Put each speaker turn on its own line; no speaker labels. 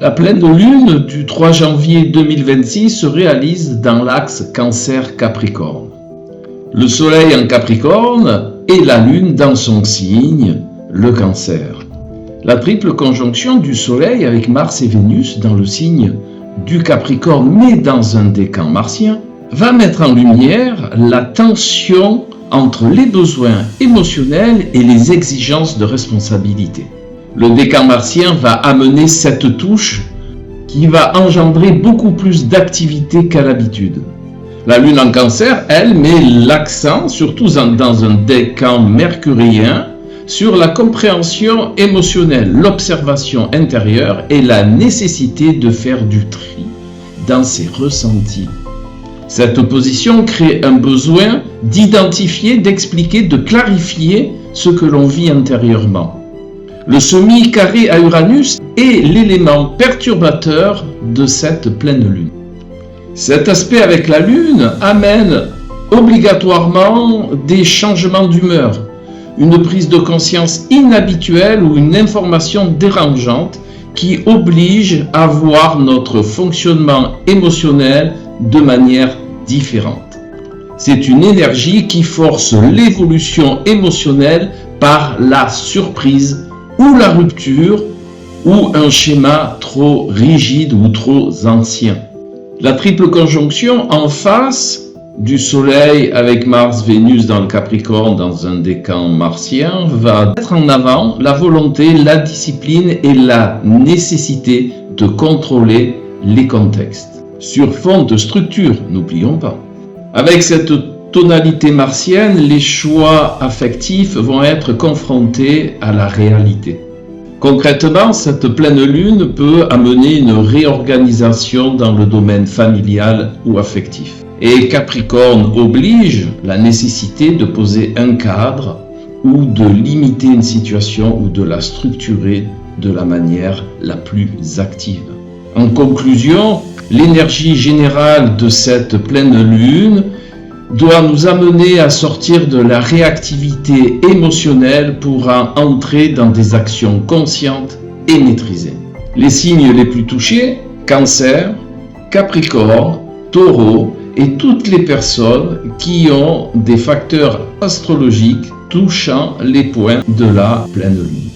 La pleine lune du 3 janvier 2026 se réalise dans l'axe Cancer-Capricorne. Le soleil en Capricorne et la lune dans son signe, le Cancer. La triple conjonction du soleil avec Mars et Vénus dans le signe du Capricorne, mais dans un décan martien, va mettre en lumière la tension entre les besoins émotionnels et les exigences de responsabilité. Le décan martien va amener cette touche qui va engendrer beaucoup plus d'activité qu'à l'habitude. La lune en Cancer, elle, met l'accent, surtout dans un décan mercurien, sur la compréhension émotionnelle, l'observation intérieure et la nécessité de faire du tri dans ses ressentis. Cette position crée un besoin d'identifier, d'expliquer, de clarifier ce que l'on vit intérieurement. Le semi-carré à Uranus est l'élément perturbateur de cette pleine lune. Cet aspect avec la lune amène obligatoirement des changements d'humeur, une prise de conscience inhabituelle ou une information dérangeante qui oblige à voir notre fonctionnement émotionnel de manière différente. C'est une énergie qui force l'évolution émotionnelle par la surprise ou la rupture ou un schéma trop rigide ou trop ancien. La triple conjonction en face du soleil avec Mars-Vénus dans le Capricorne dans un décan martien va mettre en avant la volonté, la discipline et la nécessité de contrôler les contextes. Sur fond de structure, n'oublions pas. Avec cette tonalité martienne, les choix affectifs vont être confrontés à la réalité. Concrètement, cette pleine lune peut amener une réorganisation dans le domaine familial ou affectif. Et Capricorne oblige la nécessité de poser un cadre ou de limiter une situation ou de la structurer de la manière la plus active. En conclusion, l'énergie générale de cette pleine lune doit nous amener à sortir de la réactivité émotionnelle pour entrer dans des actions conscientes et maîtrisées. Les signes les plus touchés, Cancer, Capricorne, Taureau et toutes les personnes qui ont des facteurs astrologiques touchant les points de la pleine lune.